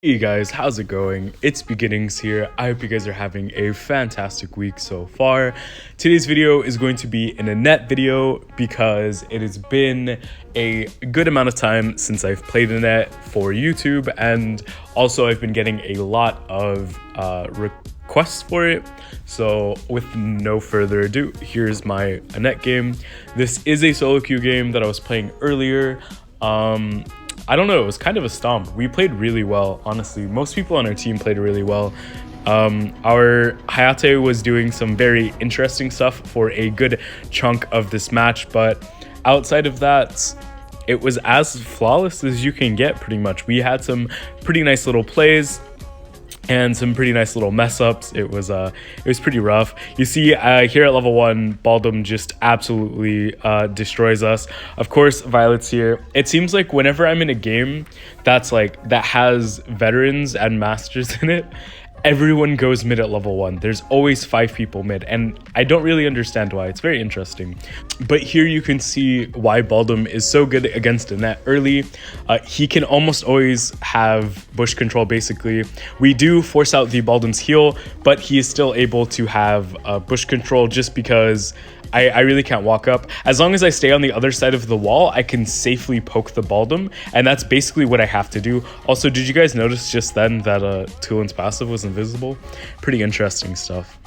Hey guys, how's it going? It's Beginnings here. I hope you guys are having a fantastic week so far. Today's video is going to be an Annette video because it has been a good amount of time since I've played Annette for YouTube, and also I've been getting a lot of requests for it. So with no further ado, here's my Annette game. This is a solo queue game that I was playing earlier. I don't know, it was kind of a stomp. We played really well, honestly. Most people on our team played really well. Our Hayate was doing some very interesting stuff for a good chunk of this match, but outside of that, it was as flawless as you can get, pretty much. We had some pretty nice little plays and some pretty nice little mess ups. It was pretty rough. You see here at level 1, Baldum just absolutely destroys us. Of course, Violet's here. It seems like whenever I'm in a game that has veterans and masters in it, everyone goes mid at level 1. There's always 5 people mid, and I don't really understand why. It's very interesting. But here you can see why Baldum is so good against Annette early. He can almost always have bush control, basically. We do force out the Baldum's heal, but he is still able to have bush control just because I really can't walk up. As long as I stay on the other side of the wall, I can safely poke the Baldum, and that's basically what I have to do. Also, did you guys notice just then that Tulin's passive was invisible? Pretty interesting stuff.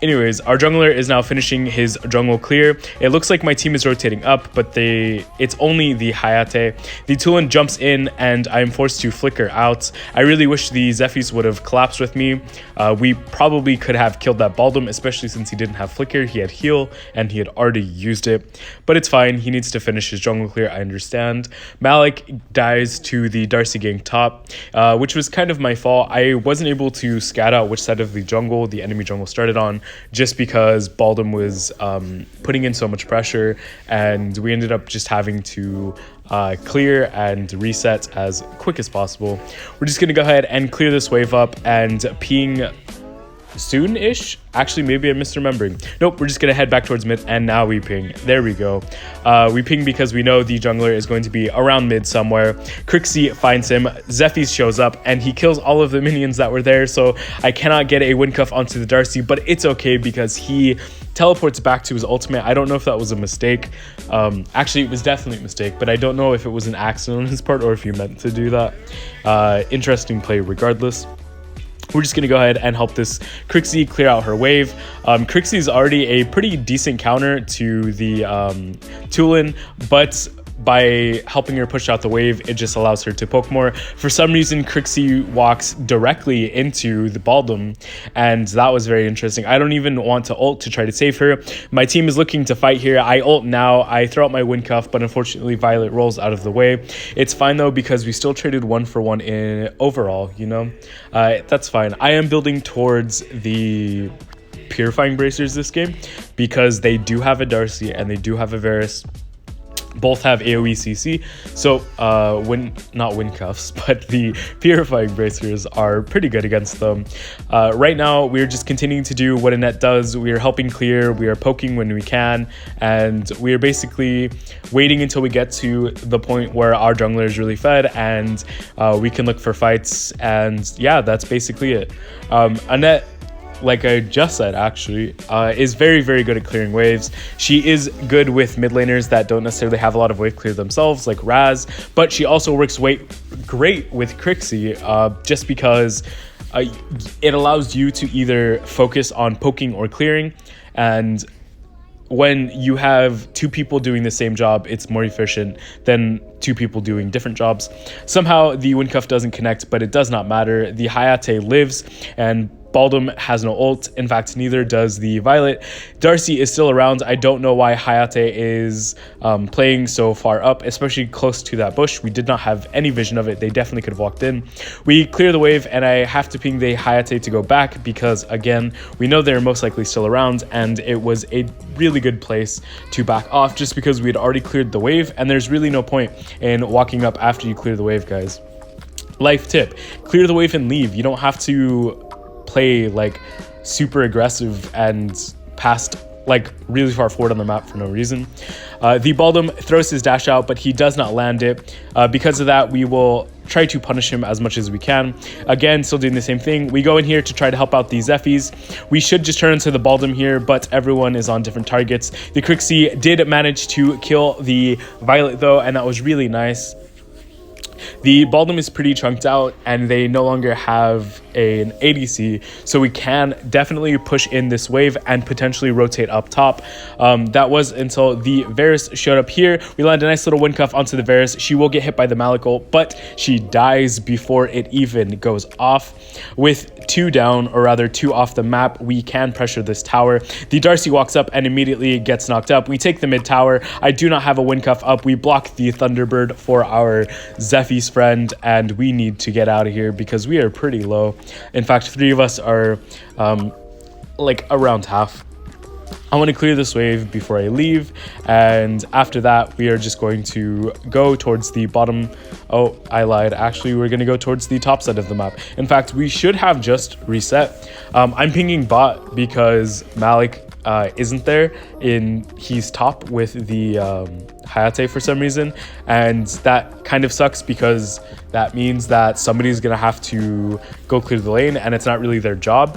Anyways, our jungler is now finishing his jungle clear. It looks like my team is rotating up, but it's only the Hayate. The Tulin jumps in, and I am forced to flicker out. I really wish the Zephyrs would have collapsed with me. We probably could have killed that Baldum, especially since he didn't have flicker. He had heal, and he had already used it. But it's fine. He needs to finish his jungle clear, I understand. Malik dies to the Darcy gang top, which was kind of my fault. I wasn't able to scout out which side of the enemy jungle started on, just because Baldum was putting in so much pressure, and we ended up just having to clear and reset as quick as possible. We're just gonna go ahead and clear this wave up and ping soon-ish. Actually, maybe I'm misremembering. Nope, we're just gonna head back towards mid, and now we ping. There we go. We ping because we know the jungler is going to be around mid somewhere. Crixie finds him, Zephyrs shows up, and he kills all of the minions that were there, so I cannot get a win cuff onto the Darcy, but it's okay because he teleports back to his ultimate. I don't know if that was a mistake. Actually, it was definitely a mistake, but I don't know if it was an accident on his part or if he meant to do that. Interesting play regardless. We're just going to go ahead and help this Crixie clear out her wave. Crixie is already a pretty decent counter to the Tulin, but by helping her push out the wave, it just allows her to poke more. For some reason, Crixie walks directly into the Baldum, and that was very interesting. I don't even want to ult to try to save her. My team is looking to fight here. I ult now. I throw out my wind cuff, but unfortunately, Violet rolls out of the way. It's fine, though, because we still traded 1-for-1 in overall, you know? That's fine. I am building towards the Purifying Bracers this game because they do have a Darcy and they do have a Varus. Both have AoE CC, so not wind cuffs, but the Purifying Bracers are pretty good against them. Right now, we're just continuing to do what Annette does. We are helping clear, we are poking when we can, and we are basically waiting until we get to the point where our jungler is really fed and we can look for fights, and yeah, that's basically it. Annette, like I just said, actually, is very, very good at clearing waves. She is good with mid laners that don't necessarily have a lot of wave clear themselves, like Raz, but she also works great with Crixie, just because it allows you to either focus on poking or clearing, and when you have 2 people doing the same job, it's more efficient than 2 people doing different jobs. Somehow the wind cuff doesn't connect, but it does not matter. The Hayate lives, and Baldum has no ult. In fact, neither does the Violet. Darcy is still around. I don't know why Hayate is playing so far up, especially close to that bush. We did not have any vision of it. They definitely could have walked in. We clear the wave, and I have to ping the Hayate to go back because, again, we know they're most likely still around, and it was a really good place to back off just because we had already cleared the wave, and there's really no point in walking up after you clear the wave, guys. Life tip: clear the wave and leave. You don't have to play like super aggressive and past like really far forward on the map for no reason. The Baldum throws his dash out, but he does not land it. Because of that, we will try to punish him as much as we can. Again, still doing the same thing. We go in here to try to help out these Zephies. We should just turn into the Baldum here, but everyone is on different targets. The Crixie did manage to kill the Violet though, and that was really nice. The Baldum is pretty chunked out and they no longer have an ADC, so we can definitely push in this wave and potentially rotate up top. That was until the Varus showed up here. We land a nice little wind cuff onto the Varus. She will get hit by the Malik ult, but she dies before it even goes off. With 2 down, or rather 2 off the map, we can pressure this tower. The Darcy walks up and immediately gets knocked up. We take the mid tower. I do not have a wind cuff up. We block the Thunderbird for our Zephy's friend, and we need to get out of here because we are pretty low. In fact, 3 of us are like around half. I want to clear this wave before I leave, and after that we are just going to go towards the bottom. Oh, I lied. Actually, we're going to go towards the top side of the map. In fact, we should have just reset. I'm pinging bot because Malik isn't there. He's top with the Hayate for some reason, and that kind of sucks because that means that somebody's gonna have to go clear the lane, and it's not really their job.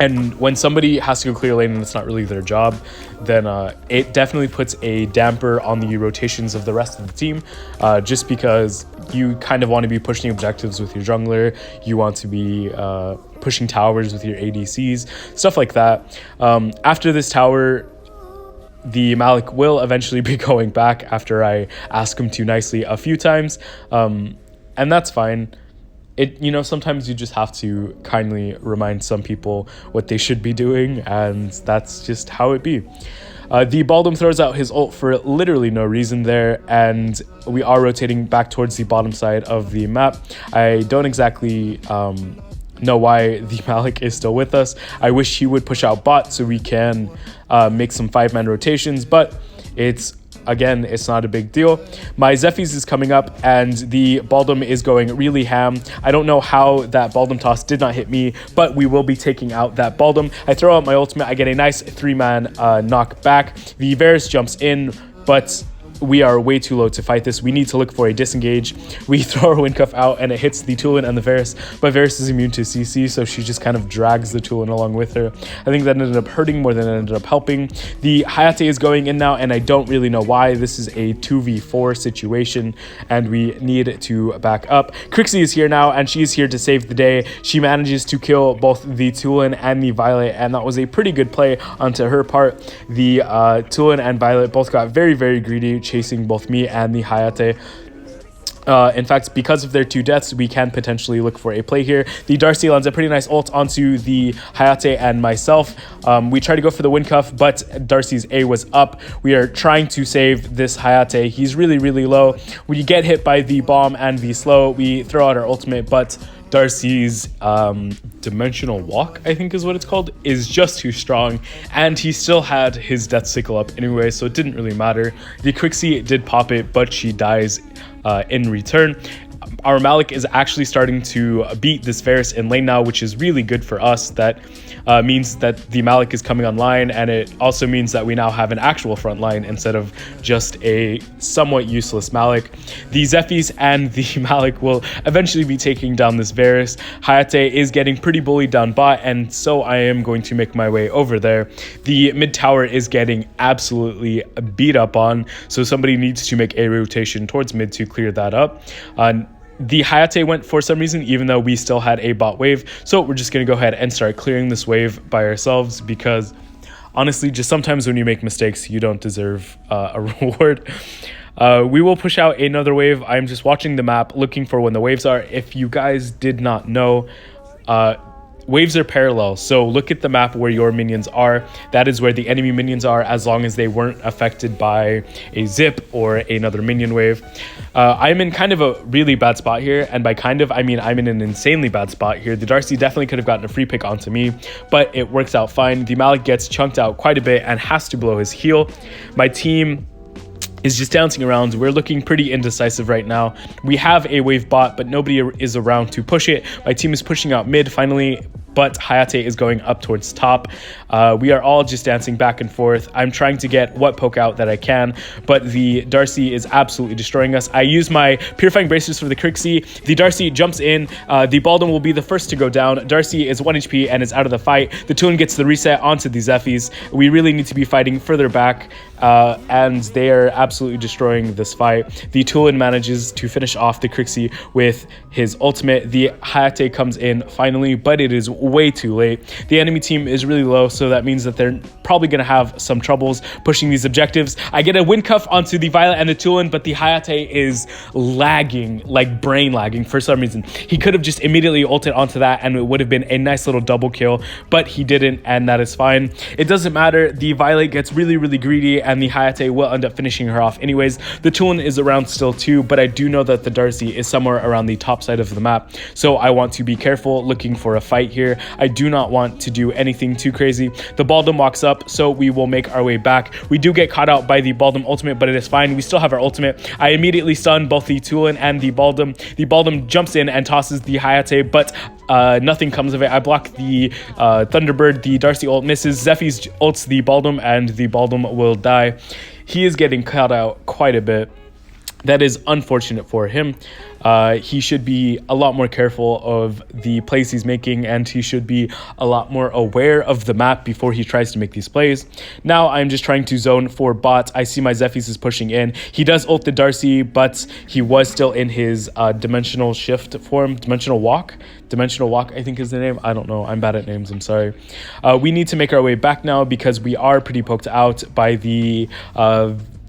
And when somebody has to go clear lane and it's not really their job, then it definitely puts a damper on the rotations of the rest of the team, just because you kind of want to be pushing objectives with your jungler, you want to be pushing towers with your ADCs, stuff like that. After this tower, the Malik will eventually be going back after I ask him to nicely a few times, and that's fine. Sometimes you just have to kindly remind some people what they should be doing, and that's just how it be. The Baldum throws out his ult for literally no reason there, and we are rotating back towards the bottom side of the map. I don't exactly know why the Malik is still with us. I wish he would push out bot so we can make some 5-man rotations, but again, it's not a big deal. My Zephy's is coming up and the Baldum is going really ham. I don't know how that Baldum toss did not hit me, but we will be taking out that Baldum. I throw out my ultimate. I get a nice 3-man knock back. The Varus jumps in, but we are way too low to fight this. We need to look for a disengage. We throw our wind cuff out and it hits the Tulin and the Varus, but Varus is immune to CC, so she just kind of drags the Tulin along with her. I think that ended up hurting more than it ended up helping. The Hayate is going in now, and I don't really know why. This is a 2v4 situation and we need to back up. Crixie is here now and she's here to save the day. She manages to kill both the Tulin and the Violet, and that was a pretty good play onto her part. The Tulin and Violet both got very, very greedy, chasing both me and the Hayate. In fact, because of their 2 deaths, we can potentially look for a play here. The Darcy lands a pretty nice ult onto the Hayate and myself. We try to go for the wind cuff, but Darcy's A was up. We are trying to save this Hayate. He's really, really low. We get hit by the bomb and the slow. We throw out our ultimate, but Darcy's dimensional walk, I think is what it's called, is just too strong, and he still had his death sickle up anyway, so it didn't really matter. The Crixie did pop it, but she dies in return. Our Malik is actually starting to beat this Varus in lane now, which is really good for us. That means that the Malik is coming online, and it also means that we now have an actual front line instead of just a somewhat useless Malik. The Zephy's and the Malik will eventually be taking down this Varus. Hayate is getting pretty bullied down bot, and so I am going to make my way over there. The mid tower is getting absolutely beat up on, so somebody needs to make a rotation towards mid to clear that up. The Hayate went for some reason, even though we still had a bot wave. So we're just going to go ahead and start clearing this wave by ourselves, because honestly, just sometimes when you make mistakes, you don't deserve a reward. We will push out another wave. I'm just watching the map, looking for when the waves are. If you guys did not know, waves are parallel, so look at the map where your minions are. That is where the enemy minions are, as long as they weren't affected by a zip or another minion wave. I'm in kind of a really bad spot here, and by kind of, I mean I'm in an insanely bad spot here. The Darcy definitely could have gotten a free pick onto me, but it works out fine. The Malik gets chunked out quite a bit and has to blow his heal. My team is just dancing around. We're looking pretty indecisive right now. We have a wave bot, but nobody is around to push it. My team is pushing out mid. Finally, but Hayate is going up towards top. We are all just dancing back and forth. I'm trying to get what poke out that I can, but the Darcy is absolutely destroying us. I use my Purifying Bracers for the Crixie. The Darcy jumps in. The Baldwin will be the first to go down. Darcy is 1 HP and is out of the fight. The Tulin gets the reset onto the Zephyrs. We really need to be fighting further back, and they are absolutely destroying this fight. The Tulin manages to finish off the Crixie with his ultimate. The Hayate comes in finally, but it is way too late. The enemy team is really low, so that means that they're probably going to have some troubles pushing these objectives. I get a wind cuff onto the Violet and the Tulin, but the Hayate is lagging, like brain lagging for some reason. He could have just immediately ulted onto that and it would have been a nice little double kill, but he didn't, and that is fine. It doesn't matter. The Violet gets really, really greedy and the Hayate will end up finishing her off anyways. The Tulin is around still too, but I do know that the Darcy is somewhere around the top side of the map, so I want to be careful looking for a fight here. I do not want to do anything too crazy. The Baldum walks up, so we will make our way back. We do get caught out by the Baldum ultimate, but it is fine. We still have our ultimate. I immediately stun both the Tulin and the Baldum. The Baldum jumps in and tosses the Hayate, but nothing comes of it. I block the Thunderbird. The Darcy ult misses. Zephyrs ults the Baldum, and the Baldum will die. He is getting caught out quite a bit. That is unfortunate for him. He should be a lot more careful of the plays he's making, and he should be a lot more aware of the map before he tries to make these plays. Now I'm just trying to zone for bot. I see my Zephyrs is pushing in. He does ult the Darcy, but he was still in his dimensional shift form. Dimensional walk, I think is the name. I don't know. I'm bad at names. I'm sorry. We need to make our way back now because we are pretty poked out by the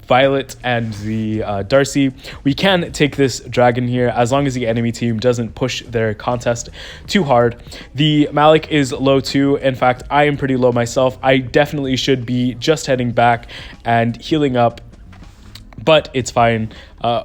Violet and the Darcy. We can take this dragon here as long as the enemy team doesn't push their contest too hard. The Malik is low too. In fact, I am pretty low myself. I definitely should be just heading back and healing up, but it's fine.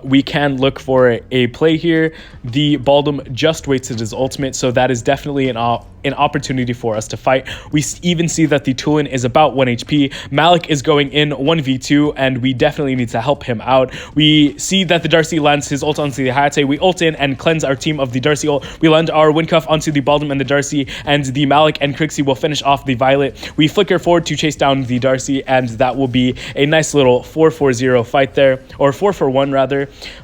We can look for a play here. The Baldum just wasted his ultimate, so that is definitely an opportunity for us to fight. We even see that the Tulin is about 1 HP. Malik is going in 1v2, and we definitely need to help him out. We see that the Darcy lands his ult onto the Hayate. We ult in and cleanse our team of the Darcy ult. We land our wind cuff onto the Baldum and the Darcy, and the Malik and Crixie will finish off the Violet. We flicker forward to chase down the Darcy, and that will be a nice little 4-4-0 fight there, or 4-4-1 rather.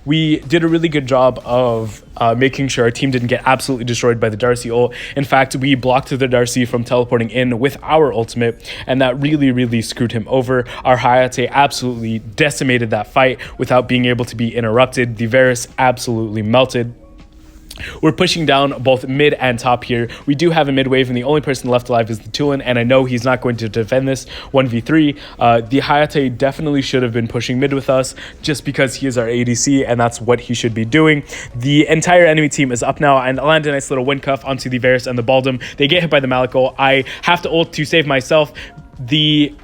We did a really good job of making sure our team didn't get absolutely destroyed by the Darcy ult. In fact, we blocked the Darcy from teleporting in with our ultimate, and that really, really screwed him over. Our Hayate absolutely decimated that fight without being able to be interrupted. The Varus absolutely melted. We're pushing down both mid and top here. We do have a mid wave, and the only person left alive is the Tulin, and I know he's not going to defend this 1v3. The Hayate definitely should have been pushing mid with us just because he is our ADC, and that's what he should be doing. The entire enemy team is up now, and I land a nice little wind cuff onto the Varus and the Baldum. They get hit by the Malik ult. I have to ult to save myself. The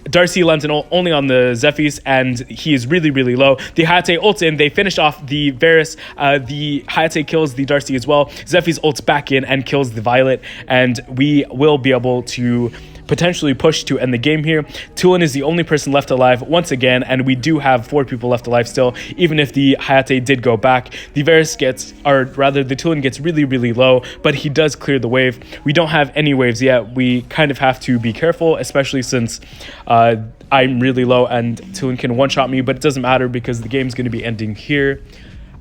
Darcy lands an ult only on the Zephyrs, and he is really, really low. The Hayate ults in. They finish off the Varus. The Hayate kills the Darcy as well. Zephyrs ults back in and kills the Violet, and we will be able to potentially push to end the game here. Tulin is the only person left alive once again, and we do have 4 people left alive still, even if the Hayate did go back. The Varus gets, or rather the Tulin gets really, really low, but he does clear the wave. We don't have any waves yet. We kind of have to be careful, especially since I'm really low and Tulin can one-shot me, but it doesn't matter because the game's going to be ending here.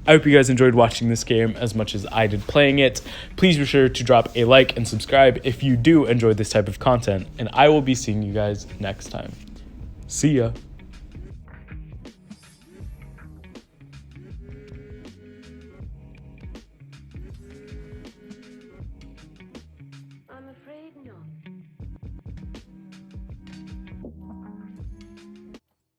I hope you guys enjoyed watching this game as much as I did playing it. Please be sure to drop a like and subscribe if you do enjoy this type of content, and I will be seeing you guys next time. See ya.